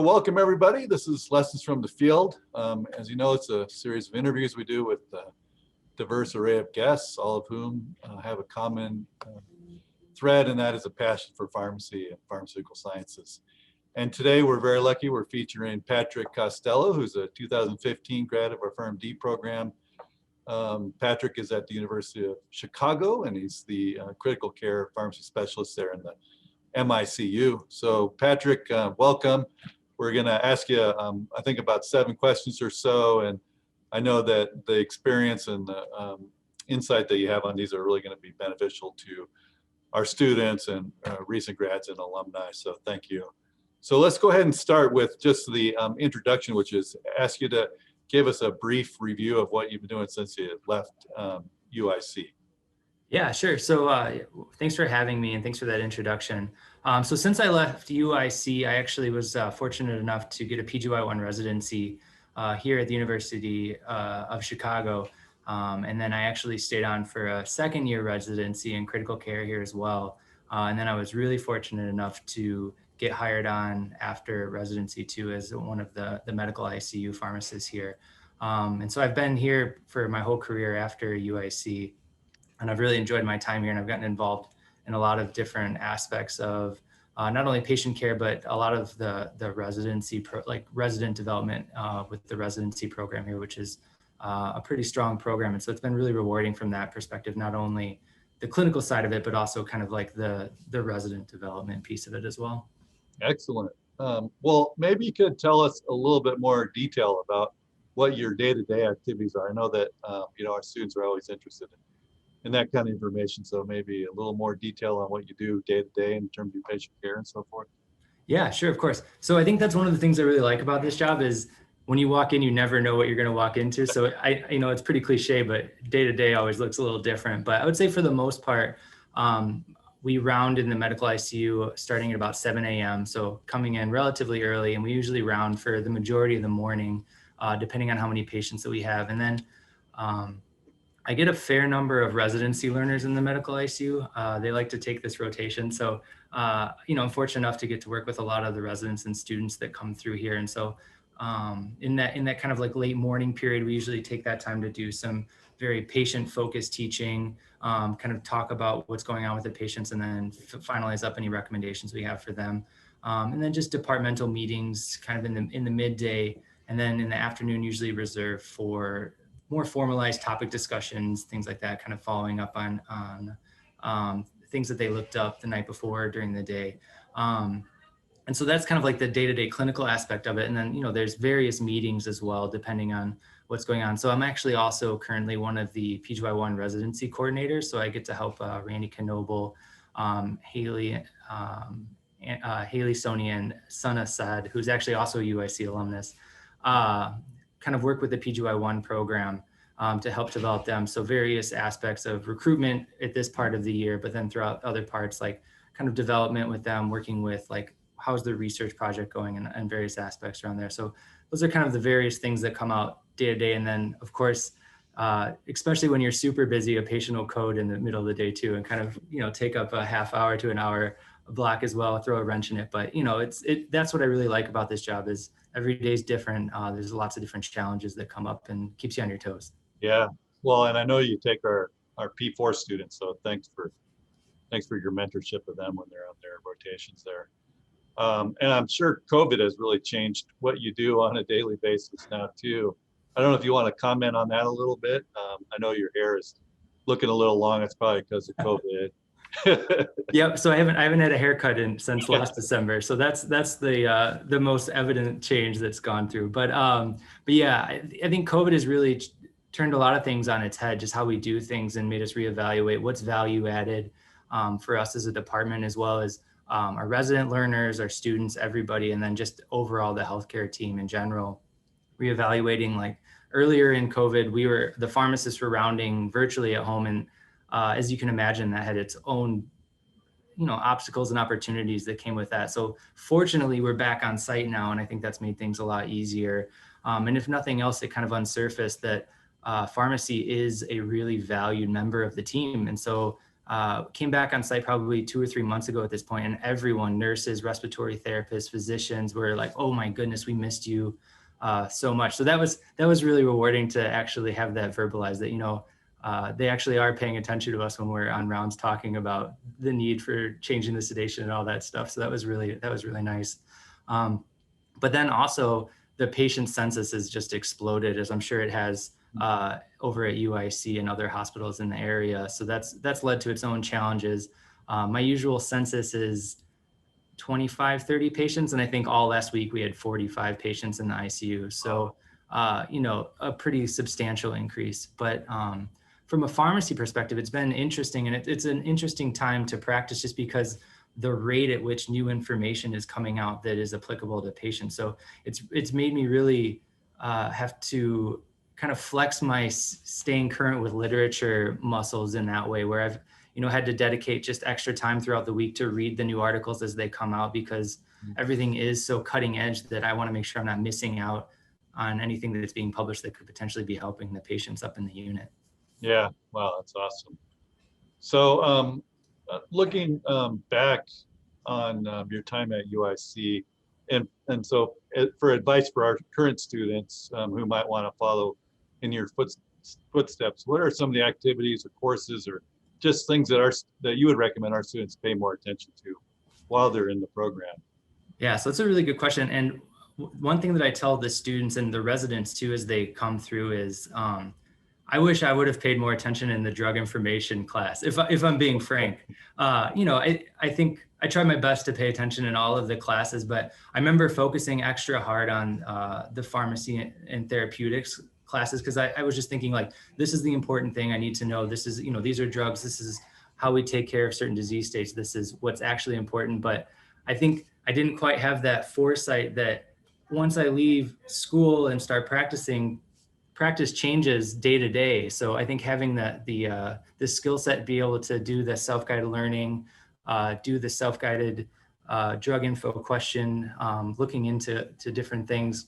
Welcome everybody. This is Lessons from the Field. As you know, it's a series of interviews we do with a diverse array of guests, all of whom have a common thread, and that is a passion for pharmacy and pharmaceutical sciences. And today we're very lucky. We're featuring Patrick Costello, who's a 2015 grad of our PharmD program. Patrick is at the University of Chicago, and he's the critical care pharmacy specialist there in the MICU. So Patrick, welcome. We're going to ask you, I think, about 7 questions or so, and I know that the experience and the insight that you have on these are really going to be beneficial to our students and recent grads and alumni, so thank you. So let's go ahead and start with just the introduction, which is ask you to give us a brief review of what you've been doing since you left UIC. Yeah, sure. So thanks for having me and thanks for that introduction. So since I left UIC, I actually was fortunate enough to get a PGY1 residency here at the University of Chicago. And then I actually stayed on for a second-year residency in critical care here as well. And then I was really fortunate enough to get hired on after residency too as one of the medical ICU pharmacists here. And so I've been here for my whole career after UIC. And I've really enjoyed my time here, and I've gotten involved in a lot of different aspects of not only patient care, but a lot of the residency, resident development with the residency program here, which is a pretty strong program. And so it's been really rewarding from that perspective, not only the clinical side of it, but also kind of like the resident development piece of it as well. Excellent. Well, maybe you could tell us a little bit more detail about what your day-to-day activities are. I know that our students are always interested in that kind of information. So maybe a little more detail on what you do day to day in terms of your patient care and so forth. Yeah, sure, of course. So I think that's one of the things I really like about this job is when you walk in, you never know what you're going to walk into. So it's pretty cliche, but day to day always looks a little different. But I would say for the most part, we round in the medical ICU starting at about 7 a.m. So coming in relatively early, and we usually round for the majority of the morning, depending on how many patients that we have. And then I get a fair number of residency learners in the medical ICU. They like to take this rotation. So, I'm fortunate enough to get to work with a lot of the residents and students that come through here. And so in that kind of like late morning period, we usually take that time to do some very patient-focused teaching, kind of talk about what's going on with the patients, and then finalize up any recommendations we have for them. And then just departmental meetings kind of in the midday, and then in the afternoon, usually reserved for more formalized topic discussions, things like that, kind of following up on things that they looked up the night before during the day. And so that's kind of like the day-to-day clinical aspect of it. And then, there's various meetings as well, depending on what's going on. So I'm actually also currently one of the PGY1 residency coordinators. So I get to help Randy Knoble, Haley Soni, and Sana Saad, who's actually also a UIC alumnus, kind of work with the PGY1 program to help develop them. So various aspects of recruitment at this part of the year, but then throughout other parts, like kind of development with them, working with like, how's the research project going, and various aspects around there. So those are kind of the various things that come out day to day. And then of course, especially when you're super busy, a patient will code in the middle of the day too, and kind of, take up a half hour to an hour block as well, throw a wrench in it. But, that's what I really like about this job is every day is different. There's lots of different challenges that come up and keeps you on your toes. Yeah, well, and I know you take our P4 students, so thanks for your mentorship of them when they're on their rotations there. And I'm sure COVID has really changed what you do on a daily basis now too. I don't know if you want to comment on that a little bit. I know your hair is looking a little long. It's probably because of COVID. Yep. So I haven't had a haircut since last December. So that's the most evident change that's gone through. But yeah, I think COVID has really turned a lot of things on its head, just how we do things, and made us reevaluate what's value added for us as a department, as well as our resident learners, our students, everybody, and then just overall the healthcare team in general. Reevaluating, like earlier in COVID, the pharmacists were rounding virtually at home, and as you can imagine, that had its own obstacles and opportunities that came with that. So fortunately, we're back on site now, and I think that's made things a lot easier. And if nothing else, it kind of unsurfaced that pharmacy is a really valued member of the team. And so came back on site probably 2 or 3 months ago at this point, and everyone, nurses, respiratory therapists, physicians, were like, "Oh my goodness, we missed you so much." So that was really rewarding to actually have that verbalized, that, you know, they actually are paying attention to us when we're on rounds talking about the need for changing the sedation and all that stuff. So that was really nice. But then also the patient census has just exploded, as I'm sure it has over at UIC and other hospitals in the area. So that's led to its own challenges. My usual census is 25, 30 patients. And I think all last week we had 45 patients in the ICU. So, you know, a pretty substantial increase. But from a pharmacy perspective, it's been interesting, and it's an interesting time to practice, just because the rate at which new information is coming out that is applicable to patients. So it's made me really have to kind of flex my staying current with literature muscles in that way, where I've, you know, had to dedicate just extra time throughout the week to read the new articles as they come out, because everything is so cutting edge that I want to make sure I'm not missing out on anything that's being published that could potentially be helping the patients up in the unit. Yeah, wow, that's awesome. So looking back on your time at UIC, and so for advice for our current students who might want to follow in your footsteps, what are some of the activities or courses or just things that you would recommend our students pay more attention to while they're in the program? Yeah, so it's a really good question. And one thing that I tell the students and the residents too, as they come through, is I wish I would have paid more attention in the drug information class, if I'm being frank. You know, I think I tried my best to pay attention in all of the classes, but I remember focusing extra hard on the pharmacy and therapeutics classes, because I was just thinking, like, this is the important thing I need to know. This is, you know, these are drugs. This is how we take care of certain disease states. This is what's actually important. But I think I didn't quite have that foresight that once I leave school and start practicing, practice changes day to day. So I think having the skill set, be able to do the self-guided learning, do the self-guided drug info question, looking into different things,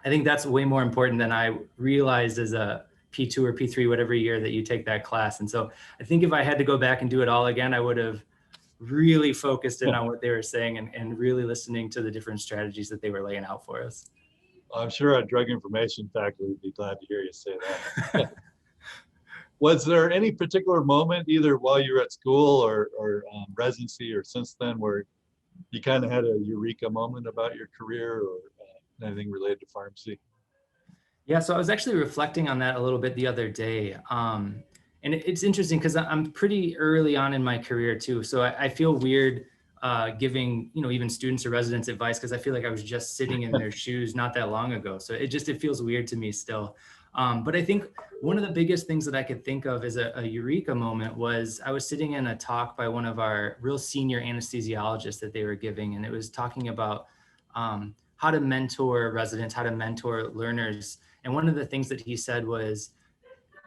I think that's way more important than I realized as a P2 or P3, whatever year that you take that class. And so I think if I had to go back and do it all again, I would have really focused in on what they were saying, and really listening to the different strategies that they were laying out for us. I'm sure our drug information faculty would be glad to hear you say that. Was there any particular moment, either while you were at school or residency or since then, where you kind of had a eureka moment about your career or anything related to pharmacy? Yeah, so I was actually reflecting on that a little bit the other day. And it's interesting because I'm pretty early on in my career too. So I feel weird giving, you know, even students or residents advice, because I feel like I was just sitting in their shoes not that long ago. So it feels weird to me still. But I think one of the biggest things that I could think of as a eureka moment was I was sitting in a talk by one of our real senior anesthesiologists that they were giving, and it was talking about how to mentor residents, how to mentor learners. And one of the things that he said was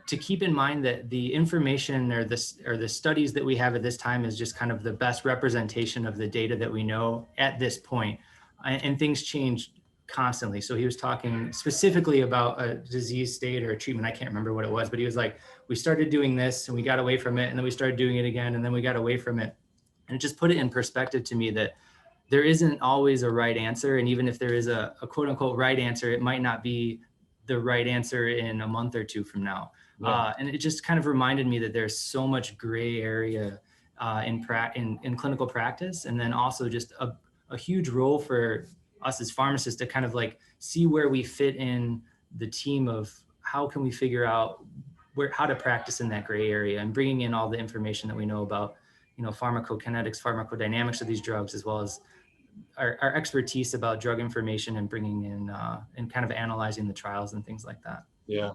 to keep in mind that the information or the studies that we have at this time is just kind of the best representation of the data that we know at this point. And things change constantly. So he was talking specifically about a disease state or a treatment. I can't remember what it was, but he was like, we started doing this and we got away from it, and then we started doing it again, and then we got away from it. And it just put it in perspective to me that there isn't always a right answer. And even if there is a quote unquote right answer, it might not be the right answer in a month or two from now. Yeah. And it just kind of reminded me that there's so much gray area in clinical practice. And then also just a huge role for us as pharmacists to kind of like see where we fit in the team of how can we figure out how to practice in that gray area, and bringing in all the information that we know about, you know, pharmacokinetics, pharmacodynamics of these drugs, as well as our expertise about drug information, and bringing in and kind of analyzing the trials and things like that. Yeah.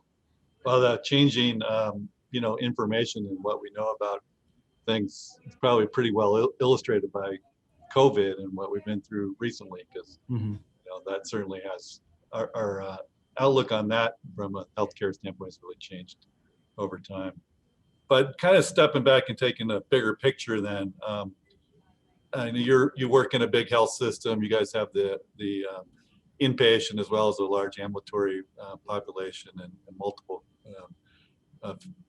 Well, that changing, you know, information and what we know about things is probably pretty well illustrated by COVID and what we've been through recently, because you know, that certainly has our outlook on that from a healthcare standpoint has really changed over time. But kind of stepping back and taking a bigger picture, then I know you work in a big health system. You guys have the inpatient as well as a large ambulatory population and multiple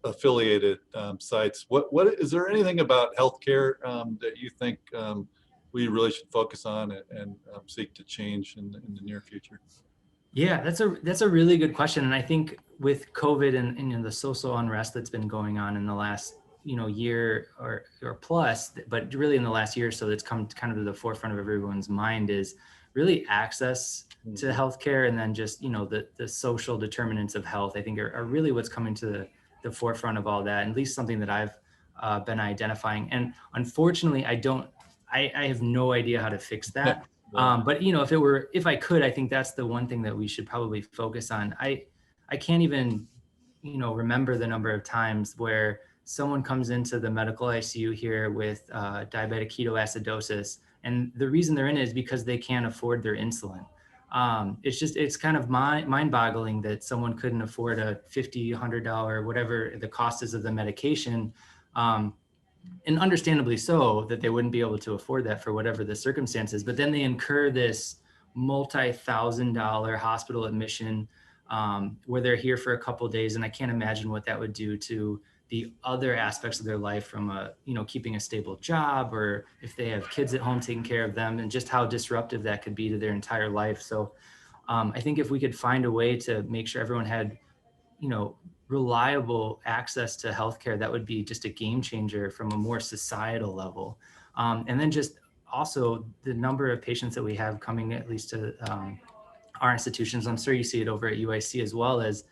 affiliated sites. What is there anything about healthcare that you think we really should focus on and seek to change in the near future? Yeah, that's a really good question. And I think with COVID and you know, the social unrest that's been going on in the last, you know, year or plus, but really in the last year or so, that's come kind of to the forefront of everyone's mind is really access to healthcare, and then just, you know, the social determinants of health, I think are really what's coming to the forefront of all that, at least something that I've been identifying. And unfortunately, I have no idea how to fix that. But you know, if I could, I think that's the one thing that we should probably focus on. I can't even, you know, remember the number of times where someone comes into the medical ICU here with diabetic ketoacidosis, and the reason they're in it is because they can't afford their insulin. It's kind of mind-boggling that someone couldn't afford a $50, $100, whatever the cost is of the medication. And understandably so, that they wouldn't be able to afford that for whatever the circumstances, but then they incur this multi-$1,000 hospital admission where they're here for a couple of days. And I can't imagine what that would do to the other aspects of their life, from keeping a stable job, or if they have kids at home taking care of them, and just how disruptive that could be to their entire life. So I think if we could find a way to make sure everyone had, you know, reliable access to healthcare, that would be just a game changer from a more societal level. And then just also the number of patients that we have coming, at least to our institutions. I'm sure you see it over at UIC as well, as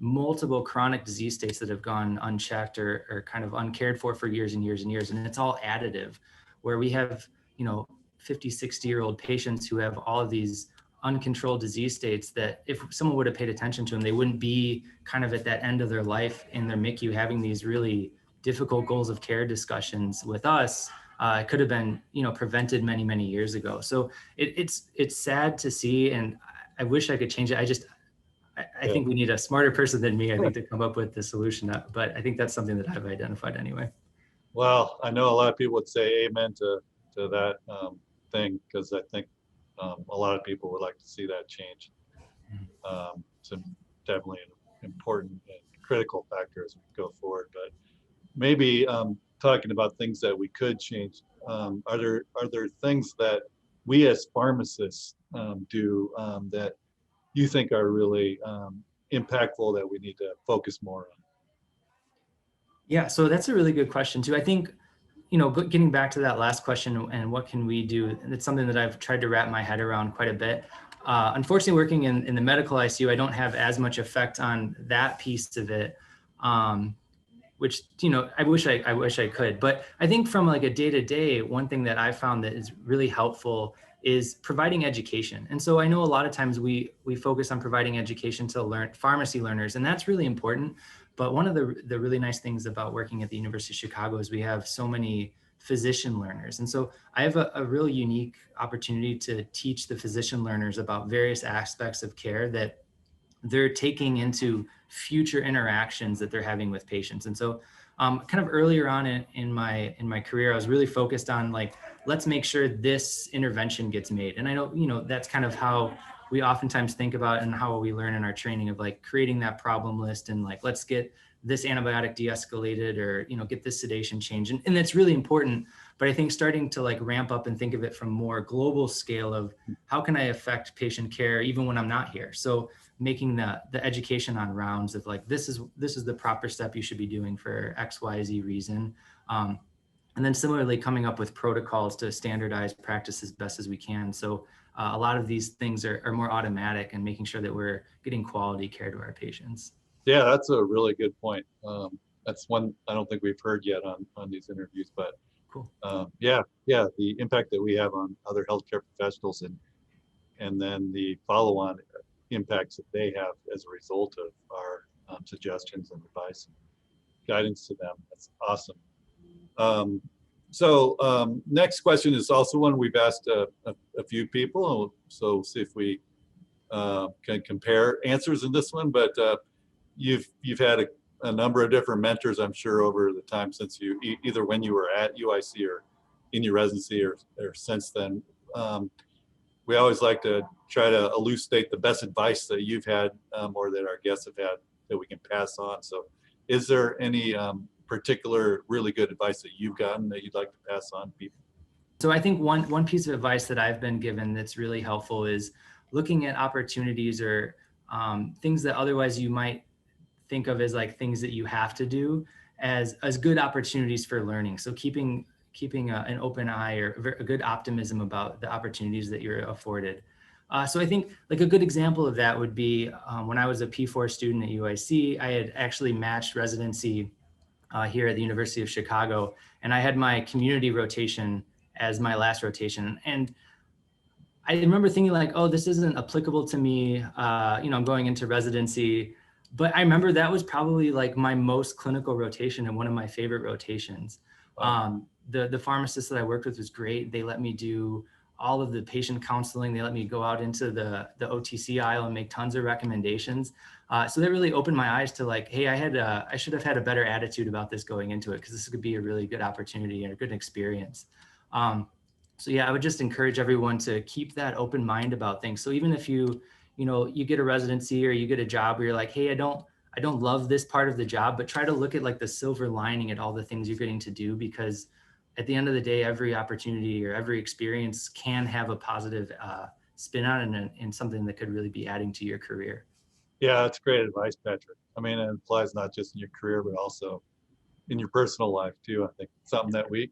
multiple chronic disease states that have gone unchecked or kind of uncared for years and years and years. And it's all additive, where we have, you know, 50, 60-year-old patients who have all of these uncontrolled disease states that if someone would have paid attention to them, they wouldn't be kind of at that end of their life in their MICU having these really difficult goals of care discussions with us. It could have been, you know, prevented many, many years ago. So it's sad to see, and I wish I could change it. I think we need a smarter person than me, I think, to come up with the solution. But I think that's something that I've identified anyway. Well, I know a lot of people would say amen to that thing, because I think a lot of people would like to see that change. It's definitely an important and critical factor as we go forward. But maybe talking about things that we could change, are there things that we as pharmacists do that you think are really impactful that we need to focus more on? Yeah, so that's a really good question too. I think, you know, getting back to that last question and what can we do, it's something that I've tried to wrap my head around quite a bit. Unfortunately, working in the medical ICU, I don't have as much effect on that piece of it, which, you know, I wish I could. But I think from like a day-to-day, one thing that I found that is really helpful is providing education. And so I know a lot of times we focus on providing education to pharmacy learners, and that's really important. But one of the really nice things about working at the University of Chicago is we have so many physician learners. And so I have a real unique opportunity to teach the physician learners about various aspects of care that they're taking into future interactions that they're having with patients. And so kind of earlier on in my career, I was really focused on like, let's make sure this intervention gets made. And I know, you know, that's kind of how we oftentimes think about and how we learn in our training of like creating that problem list and like, let's get this antibiotic de-escalated, or, you know, get this sedation changed. And that's really important. But I think starting to like ramp up and think of it from more global scale of how can I affect patient care even when I'm not here? So making the education on rounds of like, this is the proper step you should be doing for XYZ reason. And then similarly coming up with protocols to standardize practice as best as we can. So a lot of these things are more automatic, and making sure that we're getting quality care to our patients. Yeah, that's a really good point. That's one I don't think we've heard yet on these interviews, but Cool. yeah, the impact that we have on other healthcare professionals, and then the follow-on impacts that they have as a result of our suggestions and advice and guidance to them. That's awesome. So next question is also one we've asked a few people, so we'll see if we can compare answers in this one. But you've had a number of different mentors, I'm sure, over the time since you either when you were at UIC or in your residency or since then. We always like to try to elucidate the best advice that you've had or that our guests have had that we can pass on. So Is there any particular really good advice that you've gotten that you'd like to pass on to people? So I think one piece of advice that I've been given that's really helpful is looking at opportunities or things that otherwise you might think of as like things that you have to do as good opportunities for learning. So keeping an open eye or a good optimism about the opportunities that you're afforded. So I think like a good example of that would be when I was a P4 student at UIC, I had actually matched residency here at the University of Chicago, and I had my community rotation as my last rotation. And I remember thinking like, oh, this isn't applicable to me. I'm going into residency. But I remember that was probably like my most clinical rotation and one of my favorite rotations. The pharmacist that I worked with was great. They let me do all of the patient counseling. They let me go out into the OTC aisle and make tons of recommendations. So that really opened my eyes to like, hey, I should have had a better attitude about this going into it, because this could be a really good opportunity and a good experience. So yeah, I would just encourage everyone to keep that open mind about things. So even if you get a residency or you get a job where you're like, hey, I don't love this part of the job, but try to look at like the silver lining at all the things you're getting to do, because at the end of the day, every opportunity or every experience can have a positive spin on it and something that could really be adding to your career. Yeah, that's great advice, Patrick. I mean, it applies not just in your career, but also in your personal life too. I think it's something that we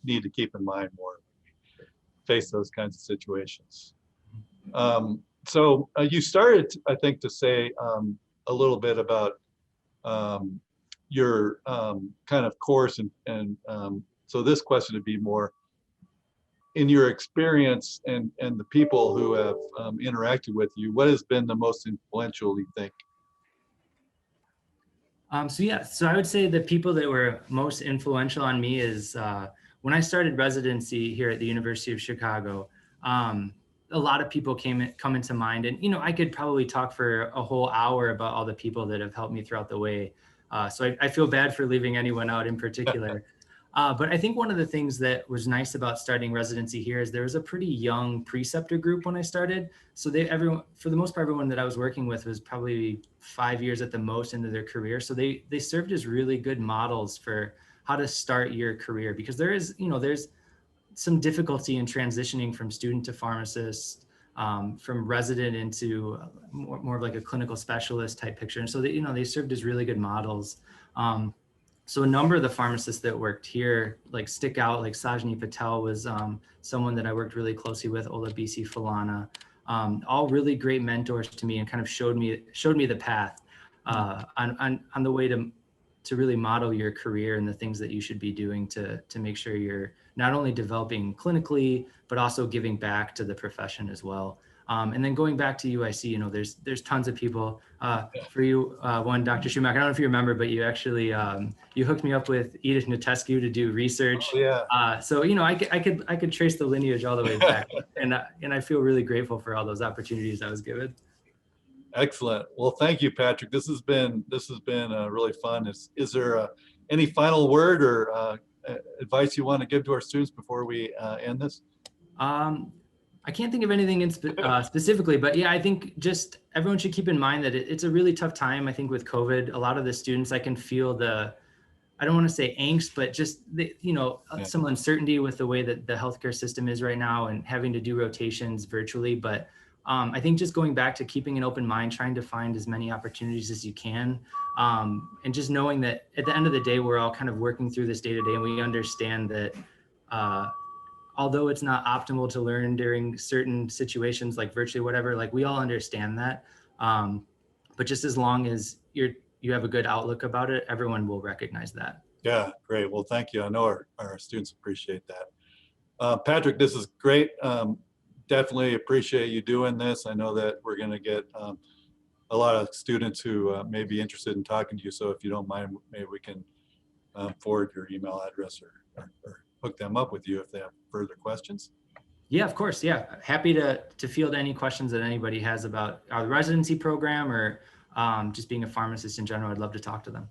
need to keep in mind more when we face those kinds of situations. So you started, I think, to say a little bit about your kind of course, and so this question would be more in your experience and the people who have interacted with you. What has been the most influential, you think? So I would say the people that were most influential on me is when I started residency here at the University of Chicago. A lot of people come into mind, and I could probably talk for a whole hour about all the people that have helped me throughout the way. So I feel bad for leaving anyone out in particular. But I think one of the things that was nice about starting residency here is there was a pretty young preceptor group when I started. So for the most part, everyone that I was working with was probably 5 years at the most into their career. So they served as really good models for how to start your career, because there's some difficulty in transitioning from student to pharmacist, from resident into more of like a clinical specialist type picture. And so they served as really good models. So a number of the pharmacists that worked here like stick out, like Sajni Patel was someone that I worked really closely with, Ola BC Falana, all really great mentors to me and kind of showed me the path on the way to really model your career and the things that you should be doing to make sure you're not only developing clinically, but also giving back to the profession as well. And then going back to UIC, there's tons of people. For you, one, Dr. Schumacher, I don't know if you remember, but you actually you hooked me up with Edith Natescu to do research. Oh, yeah. So I could trace the lineage all the way back, and I feel really grateful for all those opportunities I was given. Excellent. Well, thank you, Patrick. This has been really fun. Is there any final word or advice you want to give to our students before we end this? I can't think of anything specifically, but yeah, I think just everyone should keep in mind that it's a really tough time. I think with COVID, a lot of the students, I can feel I don't want to say angst, but just some uncertainty with the way that the healthcare system is right now and having to do rotations virtually. But I think just going back to keeping an open mind, trying to find as many opportunities as you can, and just knowing that at the end of the day, we're all kind of working through this day to day, and we understand that although it's not optimal to learn during certain situations like virtually whatever, like we all understand that. But just as long as you have a good outlook about it, everyone will recognize that. Yeah, great. Well, thank you. I know our students appreciate that. Patrick, this is great. Definitely appreciate you doing this. I know that we're going to get a lot of students who may be interested in talking to you. So if you don't mind, maybe we can forward your email address or hook them up with you if they have further questions. Yeah, of course. Yeah. Happy to field any questions that anybody has about our residency program or just being a pharmacist in general. I'd love to talk to them.